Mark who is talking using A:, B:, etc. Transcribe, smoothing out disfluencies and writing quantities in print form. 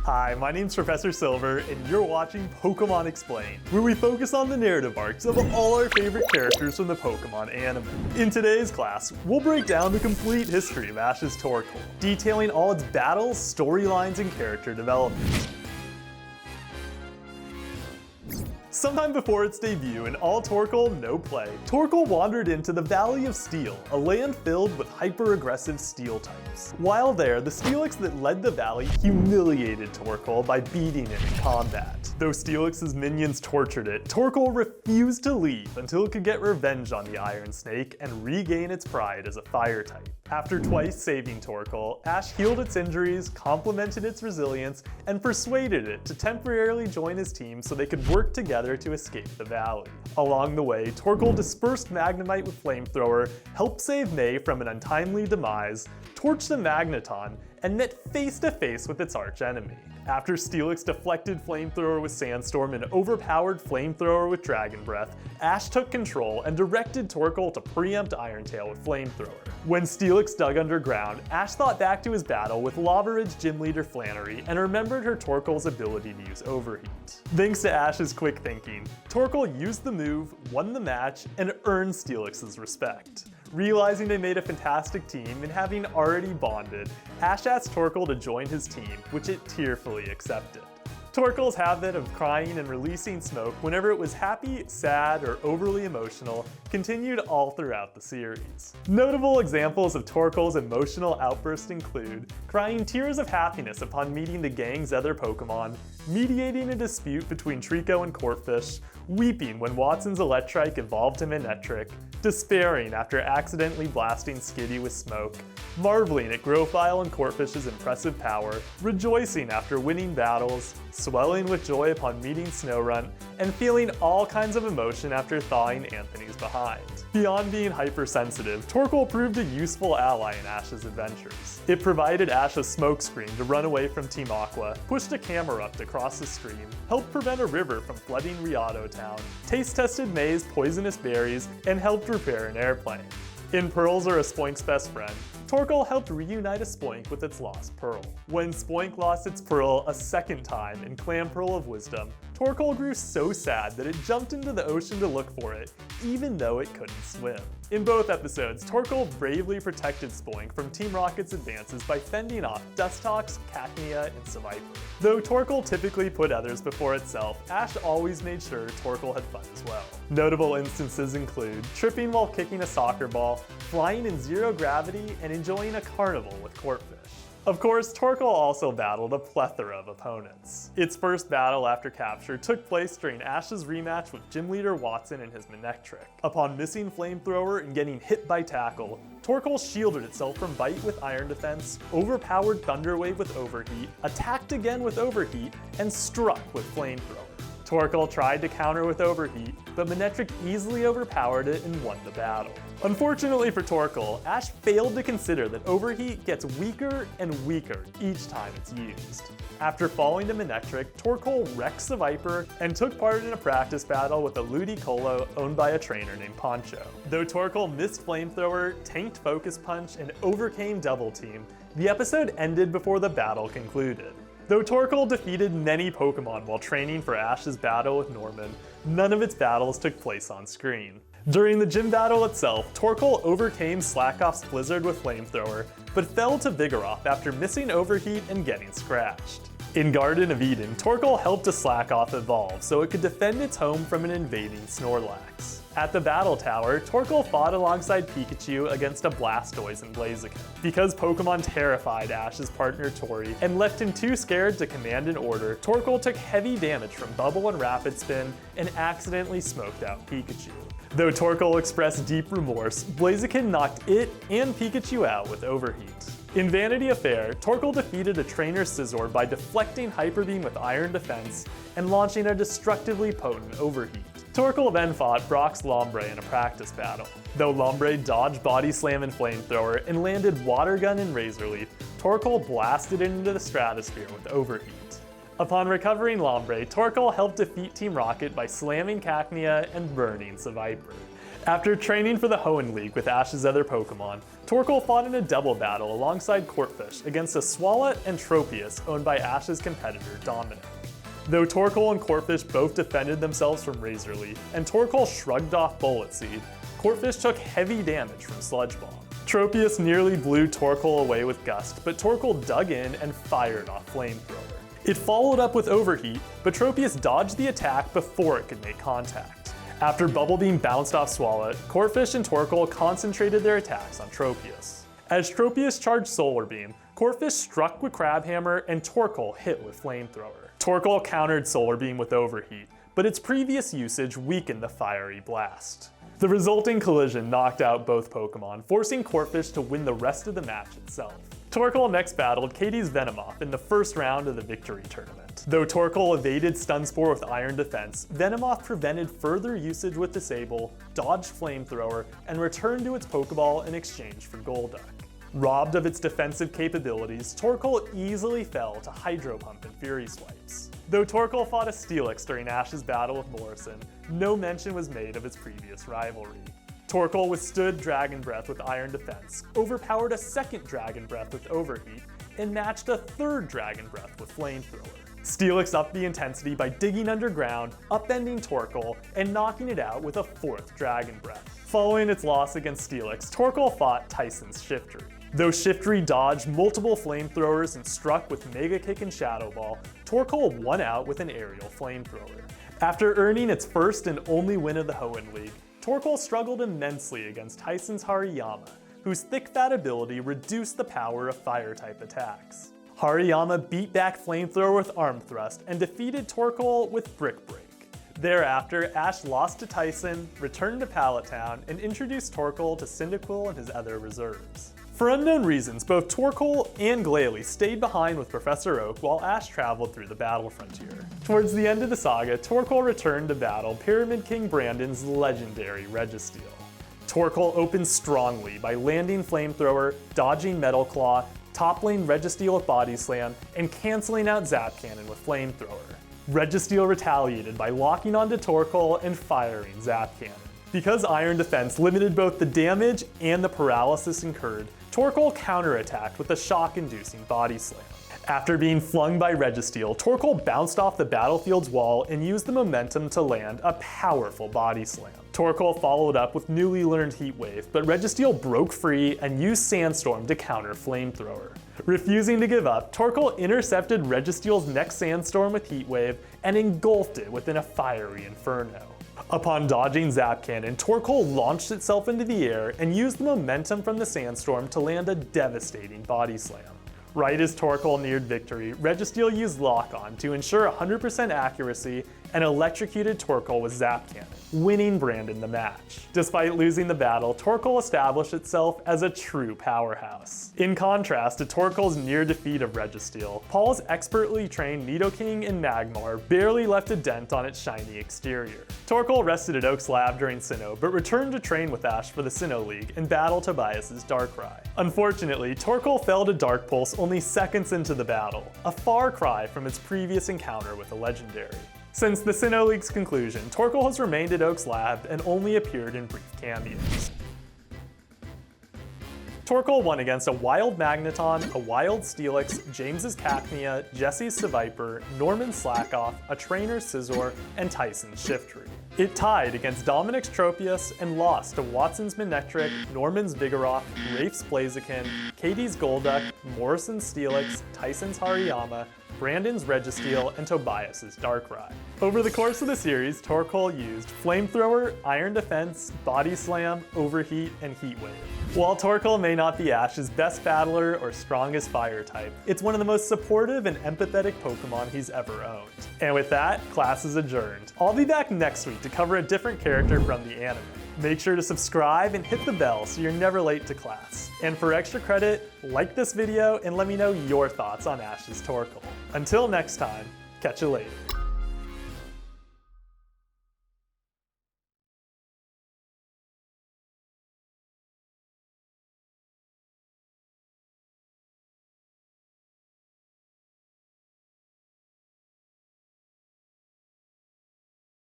A: Hi, my name's Professor Silver, and you're watching Pokemon Explained, where we focus on the narrative arcs of all our favorite characters from the Pokemon anime. In today's class, we'll break down the complete history of Ash's Torkoal, detailing all its battles, storylines, and character development. Sometime before its debut in All Torkoal, No Play, Torkoal wandered into the Valley of Steel, a land filled with hyper-aggressive steel types. While there, the Steelix that led the valley humiliated Torkoal by beating it in combat. Though Steelix's minions tortured it, Torkoal refused to leave until it could get revenge on the Iron Snake and regain its pride as a fire type. After twice saving Torkoal, Ash healed its injuries, complemented its resilience, and persuaded it to temporarily join his team so they could work together to escape the valley. Along the way, Torkoal dispersed Magnemite with Flamethrower, helped save May from an untimely demise, torched the Magneton, and met face-to-face with its archenemy. After Steelix deflected Flamethrower with Sandstorm and overpowered Flamethrower with Dragon Breath, Ash took control and directed Torkoal to preempt Irontail with Flamethrower. When Steelix dug underground, Ash thought back to his battle with Lava Ridge Gym Leader Flannery and remembered her Torkoal's ability to use Overheat. Thanks to Ash's quick thinking, Torkoal used the move, won the match, and earned Steelix's respect. Realizing they made a fantastic team and having already bonded, Ash asked Torkoal to join his team, which it tearfully accepted. Torkoal's habit of crying and releasing smoke whenever it was happy, sad, or overly emotional continued all throughout the series. Notable examples of Torkoal's emotional outbursts include crying tears of happiness upon meeting the gang's other Pokemon, mediating a dispute between Trico and Corphish, weeping when Watson's Electrike evolved to Manectric, despairing after accidentally blasting Skitty with smoke, marveling at Growfile and Corphish's impressive power, rejoicing after winning battles, swelling with joy upon meeting Snorunt, and feeling all kinds of emotion after thawing Anthony's behind. Beyond being hypersensitive, Torkoal proved a useful ally in Ash's adventures. It provided Ash a smokescreen to run away from Team Aqua, pushed a Camerupt across the stream, helped prevent a river from flooding Riado Town, taste-tested May's poisonous berries, and helped repair an airplane. In Pearls Are a Spoink's Best Friend, Torkoal helped reunite a Spoink with its lost Pearl. When Spoink lost its Pearl a second time in Clamperl of Wisdom, Torkoal grew so sad that it jumped into the ocean to look for it, even though it couldn't swim. In both episodes, Torkoal bravely protected Spoink from Team Rocket's advances by fending off Dustox, Cacnea, and Seviper. Though Torkoal typically put others before itself, Ash always made sure Torkoal had fun as well. Notable instances include tripping while kicking a soccer ball, flying in zero gravity, and enjoying a carnival with Corphish. Of course, Torkoal also battled a plethora of opponents. Its first battle after capture took place during Ash's rematch with Gym Leader Watson and his Manectric. Upon missing Flamethrower and getting hit by Tackle, Torkoal shielded itself from Bite with Iron Defense, overpowered Thunder Wave with Overheat, attacked again with Overheat, and struck with Flamethrower. Torkoal tried to counter with Overheat, but Manectric easily overpowered it and won the battle. Unfortunately for Torkoal, Ash failed to consider that Overheat gets weaker and weaker each time it's used. After falling to Manectric, Torkoal wrecked Seviper and took part in a practice battle with a Ludicolo owned by a trainer named Poncho. Though Torkoal missed Flamethrower, tanked Focus Punch, and overcame Double Team, the episode ended before the battle concluded. Though Torkoal defeated many Pokemon while training for Ash's battle with Norman, none of its battles took place on screen. During the gym battle itself, Torkoal overcame Slackoff's Blizzard with Flamethrower, but fell to Vigoroth after missing Overheat and getting scratched. In Garden of Eden, Torkoal helped a Slackoff evolve so it could defend its home from an invading Snorlax. At the Battle Tower, Torkoal fought alongside Pikachu against a Blastoise and Blaziken. Because Pokemon terrified Ash's partner Tori and left him too scared to command an order, Torkoal took heavy damage from Bubble and Rapid Spin and accidentally smoked out Pikachu. Though Torkoal expressed deep remorse, Blaziken knocked it and Pikachu out with Overheat. In Vanity Affair, Torkoal defeated a trainer Scizor by deflecting Hyper Beam with Iron Defense and launching a destructively potent Overheat. Torkoal then fought Brock's Lombre in a practice battle. Though Lombre dodged Body Slam and Flamethrower and landed Water Gun and Razor Leaf, Torkoal blasted it into the stratosphere with Overheat. Upon recovering Lombre, Torkoal helped defeat Team Rocket by slamming Cacnea and burning Seviper. After training for the Hoenn League with Ash's other Pokemon, Torkoal fought in a double battle alongside Corphish against a Swalot and Tropius owned by Ash's competitor Dominic. Though Torkoal and Corphish both defended themselves from Razor Leaf, and Torkoal shrugged off Bullet Seed, Corphish took heavy damage from Sludge Bomb. Tropius nearly blew Torkoal away with Gust, but Torkoal dug in and fired off Flamethrower. It followed up with Overheat, but Tropius dodged the attack before it could make contact. After Bubble Beam bounced off Swalot, Corphish and Torkoal concentrated their attacks on Tropius. As Tropius charged Solar Beam, Corphish struck with Crabhammer and Torkoal hit with Flamethrower. Torkoal countered Solar Beam with Overheat, but its previous usage weakened the Fiery Blast. The resulting collision knocked out both Pokemon, forcing Corphish to win the rest of the match itself. Torkoal next battled Katie's Venomoth in the first round of the Victory Tournament. Though Torkoal evaded Stun Spore with Iron Defense, Venomoth prevented further usage with Disable, dodged Flamethrower, and returned to its Pokeball in exchange for Golduck. Robbed of its defensive capabilities, Torkoal easily fell to Hydro Pump and Fury Swipes. Though Torkoal fought a Steelix during Ash's battle with Morrison, no mention was made of its previous rivalry. Torkoal withstood Dragon Breath with Iron Defense, overpowered a second Dragon Breath with Overheat, and matched a third Dragon Breath with Flamethrower. Steelix upped the intensity by digging underground, upending Torkoal, and knocking it out with a fourth Dragon Breath. Following its loss against Steelix, Torkoal fought Tyson's Shiftry. Though Shiftry dodged multiple Flamethrowers and struck with Mega Kick and Shadow Ball, Torkoal won out with an Aerial Flamethrower. After earning its first and only win of the Hoenn League, Torkoal struggled immensely against Tyson's Hariyama, whose Thick Fat ability reduced the power of Fire-type attacks. Hariyama beat back Flamethrower with Arm Thrust and defeated Torkoal with Brick Break. Thereafter, Ash lost to Tyson, returned to Pallet Town, and introduced Torkoal to Cyndaquil and his other reserves. For unknown reasons, both Torkoal and Glalie stayed behind with Professor Oak while Ash traveled through the battle frontier. Towards the end of the saga, Torkoal returned to battle Pyramid King Brandon's legendary Registeel. Torkoal opened strongly by landing Flamethrower, dodging Metal Claw, toppling Registeel with Body Slam, and canceling out Zap Cannon with Flamethrower. Registeel retaliated by locking onto Torkoal and firing Zap Cannon. Because Iron Defense limited both the damage and the paralysis incurred, Torkoal counterattacked with a shock-inducing Body Slam. After being flung by Registeel, Torkoal bounced off the battlefield's wall and used the momentum to land a powerful Body Slam. Torkoal followed up with newly learned Heat Wave, but Registeel broke free and used Sandstorm to counter Flamethrower. Refusing to give up, Torkoal intercepted Registeel's next Sandstorm with Heat Wave and engulfed it within a fiery Inferno. Upon dodging Zap Cannon, Torkoal launched itself into the air and used the momentum from the Sandstorm to land a devastating Body Slam. Right as Torkoal neared victory, Registeel used Lock-On to ensure 100% accuracy and electrocuted Torkoal with Zap Cannon, winning Brandon the match. Despite losing the battle, Torkoal established itself as a true powerhouse. In contrast to Torkoal's near defeat of Registeel, Paul's expertly trained Nidoking and Magmar barely left a dent on its shiny exterior. Torkoal rested at Oak's lab during Sinnoh, but returned to train with Ash for the Sinnoh League and battle Tobias's Darkrai. Unfortunately, Torkoal fell to Dark Pulse only seconds into the battle, a far cry from its previous encounter with a legendary. Since the Sinnoh League's conclusion, Torkoal has remained at Oak's lab and only appeared in brief cameos. Torkoal won against a Wild Magneton, a Wild Steelix, James's Cacnea, Jesse's Seviper, Norman's Slackoff, a Trainer's Scizor, and Tyson's Shiftry. It tied against Dominic's Tropius and lost to Watson's Manectric, Norman's Vigoroth, Rafe's Blaziken, Katie's Golduck, Morrison's Steelix, Tyson's Hariyama, Brandon's Registeel, and Tobias's Darkrai. Over the course of the series, Torkoal used Flamethrower, Iron Defense, Body Slam, Overheat, and Heat Wave. While Torkoal may not be Ash's best battler or strongest fire type, it's one of the most supportive and empathetic Pokemon he's ever owned. And with that, class is adjourned. I'll be back next week to cover a different character from the anime. Make sure to subscribe and hit the bell so you're never late to class. And for extra credit, like this video and let me know your thoughts on Ash's Torkoal. Until next time, catch you later.